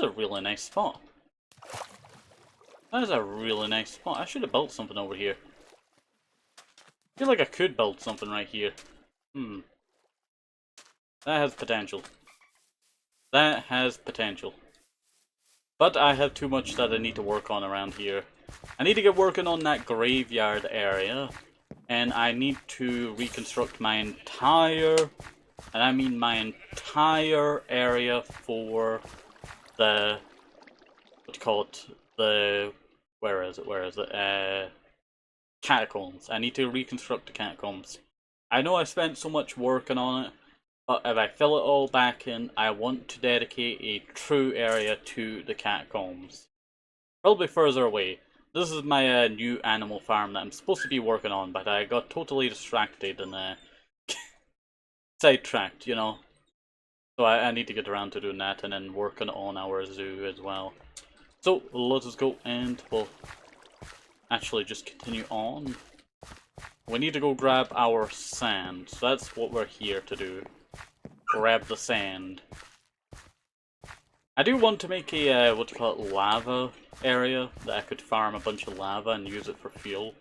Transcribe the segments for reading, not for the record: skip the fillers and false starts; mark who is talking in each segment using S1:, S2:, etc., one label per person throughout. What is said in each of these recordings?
S1: is a really nice spot. That is a really nice spot. I should have built something over here. I feel like I could build something right here. That has potential. That has potential. But I have too much that I need to work on around here. I need to get working on that graveyard area. And I need to reconstruct my entire, and I mean my entire area for the, what do you call it? The, where is it? Catacombs. I need to reconstruct the catacombs. I know I spent so much working on it, but if I fill it all back in, I want to dedicate a true area to the catacombs. Probably further away. This is my new animal farm that I'm supposed to be working on, but I got totally distracted and sidetracked, you know. So I need to get around to doing that and then working on our zoo as well. So let us go and we'll actually just continue on. We need to go grab our sand, so that's what we're here to do. Grab the sand. I do want to make a, what do you call it, lava area that I could farm a bunch of lava and use it for fuel.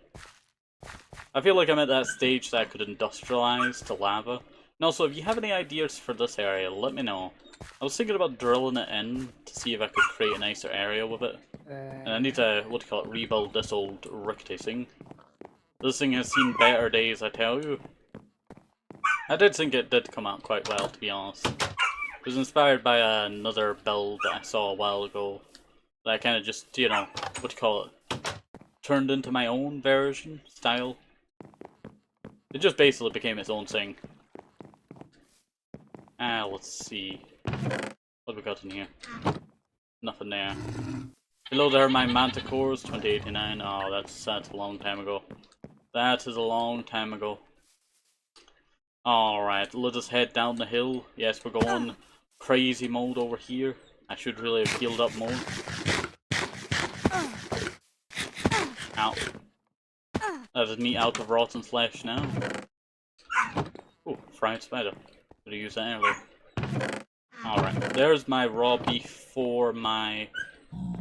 S1: I feel like I'm at that stage that I could industrialize to lava. And also, if you have any ideas for this area, let me know. I was thinking about drilling it in to see if I could create a nicer area with it. And I need to, what do you call it, rebuild this old rickety thing. This thing has seen better days, I tell you. I did think it did come out quite well, to be honest. It was inspired by another build that I saw a while ago. That I kind of just, you know, what do you call it, turned into my own version, style. It just basically became its own thing. Let's see. What have we got in here? Nothing there. Hello there, my manticores, 2089. Oh, that's a long time ago. That is a long time ago. Alright, let us head down the hill. Yes, we're going crazy mode over here. I should really have healed up more. Ow. That is me out of rotten flesh now. Oh, fried spider. Could have used that earlier. Alright, there's my raw beef for my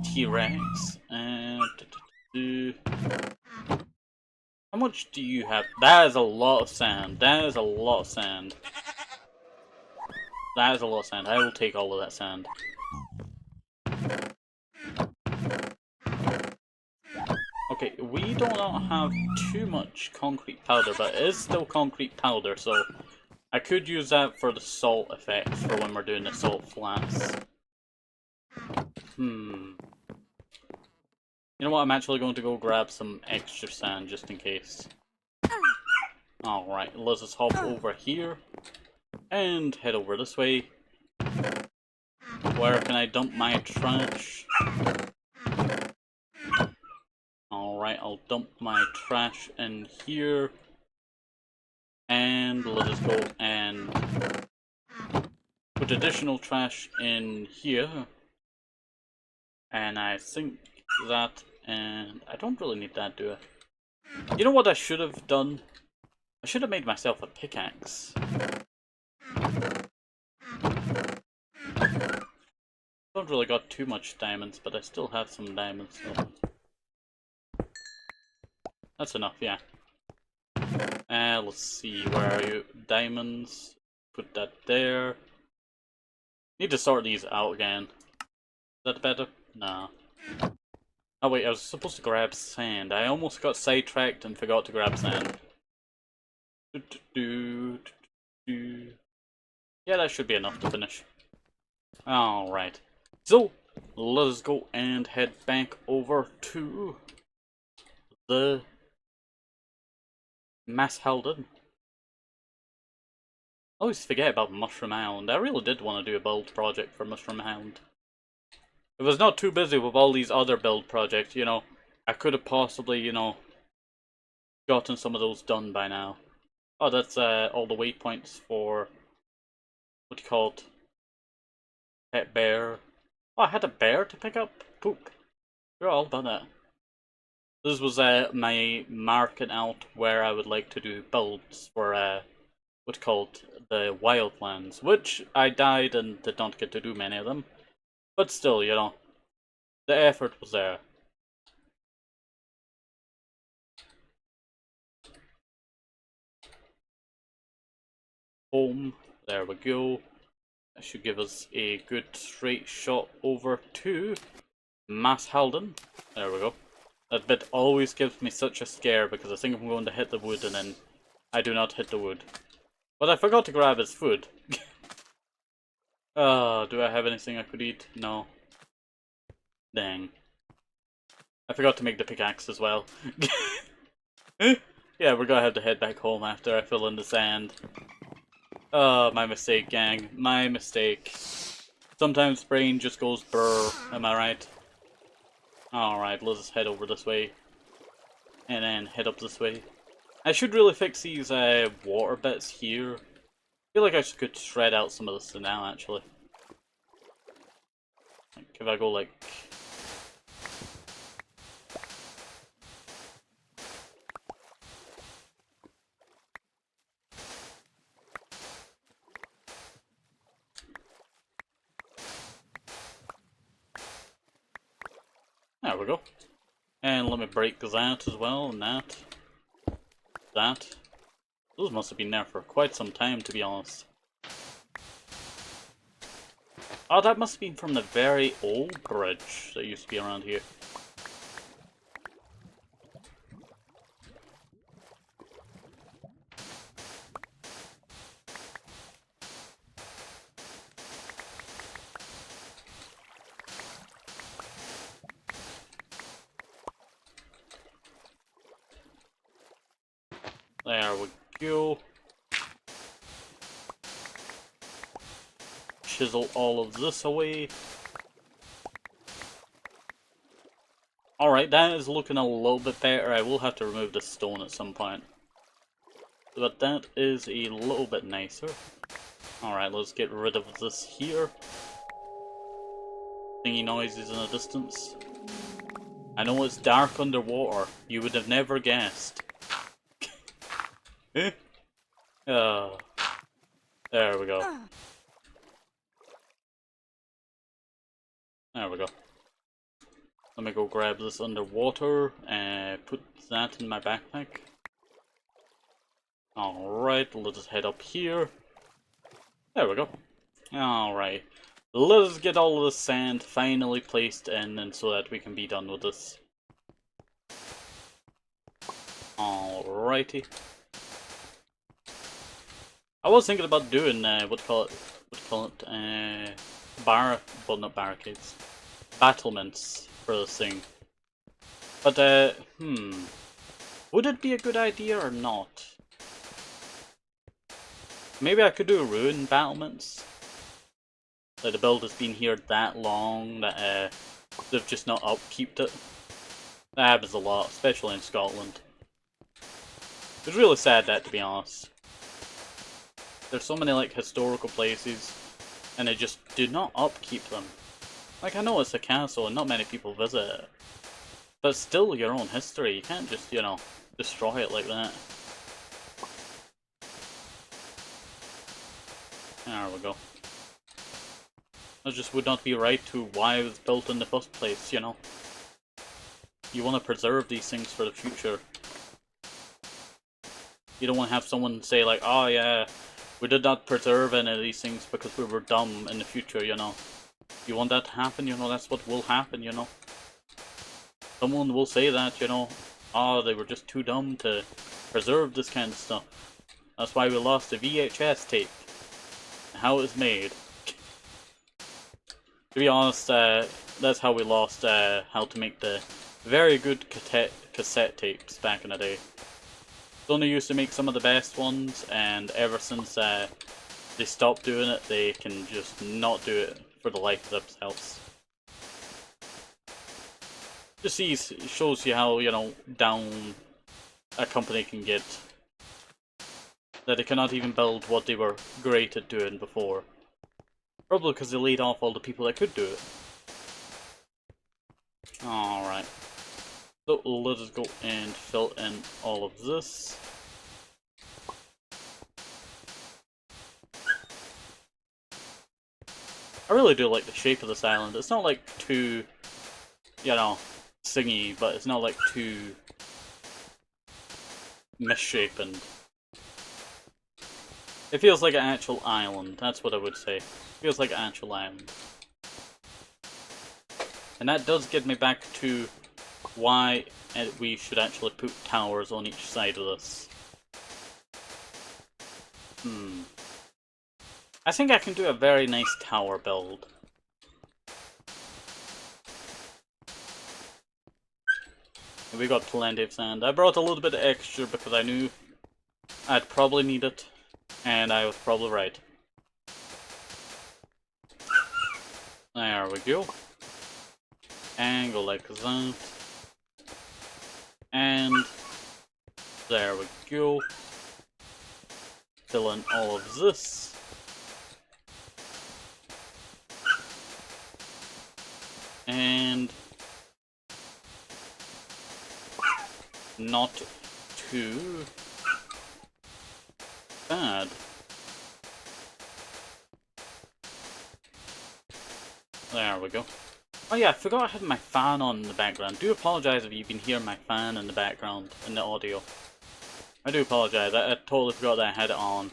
S1: T-Rex. And how much do you have? That is a lot of sand. That is a lot of sand. That is a lot of sand. I will take all of that sand. Okay, we do not have too much concrete powder, but it is still concrete powder, so I could use that for the salt effect for when we're doing the salt flats. You know what, I'm actually going to go grab some extra sand just in case. Alright, let's just hop over here and head over this way. Where can I dump my trash? Alright, I'll dump my trash in here. And let us go and put additional trash in here. And I think that, and I don't really need that, do I? You know what I should have done? I should have made myself a pickaxe. Don't really got too much diamonds, but I still have some diamonds. So. That's enough, yeah. Let's see, where are you? Diamonds. Put that there. Need to sort these out again. Is that better? Nah. Oh wait, I was supposed to grab sand. I almost got sidetracked and forgot to grab sand. Yeah, that should be enough to finish. Alright. So, let us go and head back over to the Masshalden. I always forget about Mushroom Island. I really did want to do a build project for Mushroom Island. If I was not too busy with all these other build projects, you know, I could have possibly, you know, gotten some of those done by now. Oh, that's all the waypoints for, what do you call it? Pet bear. Oh, I had a bear to pick up? Poop. You're all about that. This was my marking out where I would like to do builds for what's called the wildlands, which I died and did not get to do many of them. But still, you know, the effort was there. Boom. There we go. That should give us a good straight shot over to Mass Halden. There we go. That bit always gives me such a scare because I think I'm going to hit the wood and then I do not hit the wood. But I forgot to grab his food. Do I have anything I could eat? No. Dang. I forgot to make the pickaxe as well. Yeah, we're gonna have to head back home after I fill in the sand. Oh, my mistake, gang. My mistake. Sometimes brain just goes brr, am I right? Alright, let's just head over this way. And then head up this way. I should really fix these water bits here. I feel like I could shred out some of this now, actually. Like, if I go like... There we go. And let me break that as well, and that. That. Those must have been there for quite some time, to be honest. Oh, that must have been from the very old bridge that used to be around here. There we go. Chisel all of this away. Alright, that is looking a little bit better. I will have to remove the stone at some point. But that is a little bit nicer. Alright, let's get rid of this here. Thingy noises in the distance. I know it's dark underwater. You would have never guessed. There we go. There we go. Let me go grab this underwater and put that in my backpack. Alright, let us head up here. There we go. Alright. Let us get all of the sand finally placed in and so that we can be done with this. Alrighty. I was thinking about doing well, not barricades. Battlements for this thing. But would it be a good idea or not? Maybe I could do ruin battlements. Like the build has been here that long that they've just not upkeeped it. That happens a lot, especially in Scotland. It's really sad that, to be honest. There's so many like historical places and they just do not upkeep them. Like I know it's a castle and not many people visit it. But it's still your own history, you can't just, you know, destroy it like that. There we go. That just would not be right to why it was built in the first place, you know. You want to preserve these things for the future. You don't want to have someone say like, oh yeah, we did not preserve any of these things because we were dumb in the future, you know. You want that to happen, you know, that's what will happen, you know. Someone will say that, you know, oh, they were just too dumb to preserve this kind of stuff. That's why we lost the VHS tape. How it was made. To be honest, that's how we lost how to make the very good cassette tapes back in the day. Sony used to make some of the best ones, and ever since they stopped doing it, they can just not do it for the life of themselves. Just shows you how, you know, down a company can get. That they cannot even build what they were great at doing before. Probably because they laid off all the people that could do it. Alright. So let us go and fill in all of this. I really do like the shape of this island. It's not like too, you know, singy, but it's not like too misshapen. It feels like an actual island, that's what I would say. It feels like an actual island. And that does get me back to why we should actually put towers on each side of this. I think I can do a very nice tower build. We got plenty of sand. I brought a little bit extra because I knew I'd probably need it, and I was probably right. There we go. And go like that. And there we go. Fill in all of this. And not too bad. There we go. Oh yeah, I forgot I had my fan on in the background. Do apologise if you can hear my fan in the background in the audio. I do apologise, I totally forgot that I had it on.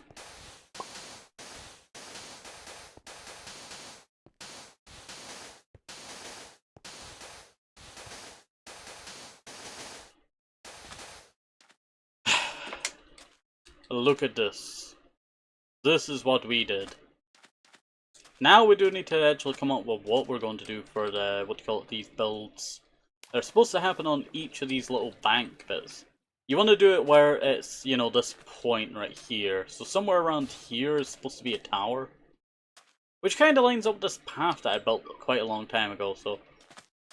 S1: Look at this. This is what we did. Now we do need to actually come up with what we're going to do for the, what do you call it, these builds. They're supposed to happen on each of these little bank bits. You want to do it where it's, you know, this point right here. So somewhere around here is supposed to be a tower. Which kind of lines up with this path that I built quite a long time ago, so...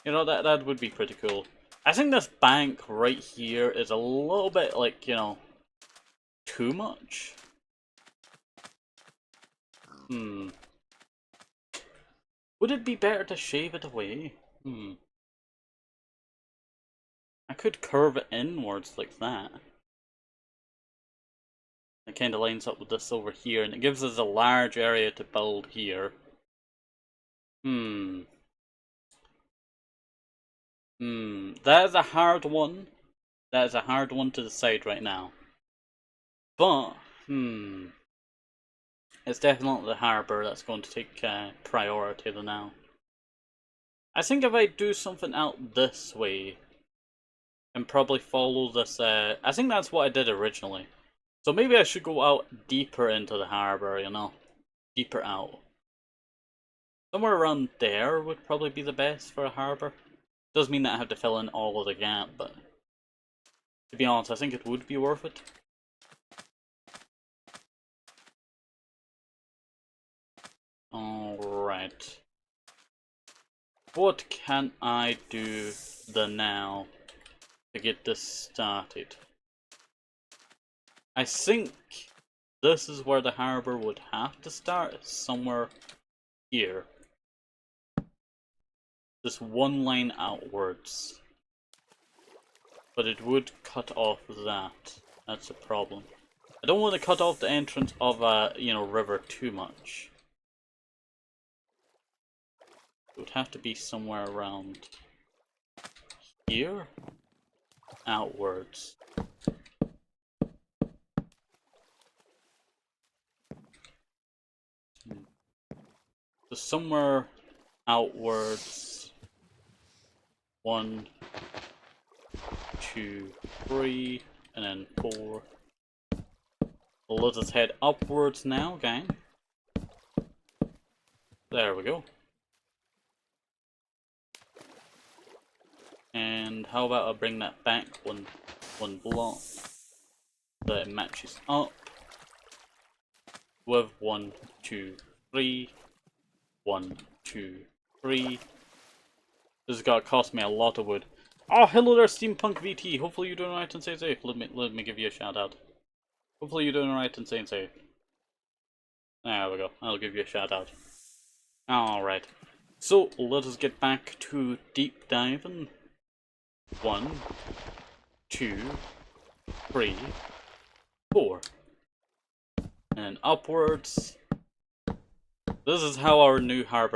S1: You know, that would be pretty cool. I think this bank right here is a little bit, like, you know, too much. Would it be better to shave it away? I could curve it inwards like that. It kind of lines up with this over here, and it gives us a large area to build here. That is a hard one. That is a hard one to decide right now. But, it's definitely the harbour that's going to take priority for now. I think if I do something out this way, and probably follow this, I think that's what I did originally. So maybe I should go out deeper into the harbour, you know? Deeper out. Somewhere around there would probably be the best for a harbour. Does mean that I have to fill in all of the gap, but to be honest, I think it would be worth it. Alright. What can I do now to get this started? I think this is where the harbour would have to start, somewhere here. Just one line outwards. But it would cut off that. That's a problem. I don't want to cut off the entrance of a, you know, river too much. It would have to be somewhere around here, outwards. So somewhere outwards. 1, 2, 3, and then 4. Let us head upwards now, gang. There we go. And how about I bring that back one block that it matches up with 1, 2, 3, 1, 2, 3. This is gonna cost me a lot of wood. Oh, hello there, Steampunk VT. Hopefully you're doing alright and staying safe. Let me give you a shout out. Hopefully you're doing alright and staying safe. There we go. I'll give you a shout out. Alright. So let us get back to deep diving. 1, 2, 3, 4. And upwards. This is how our new harbor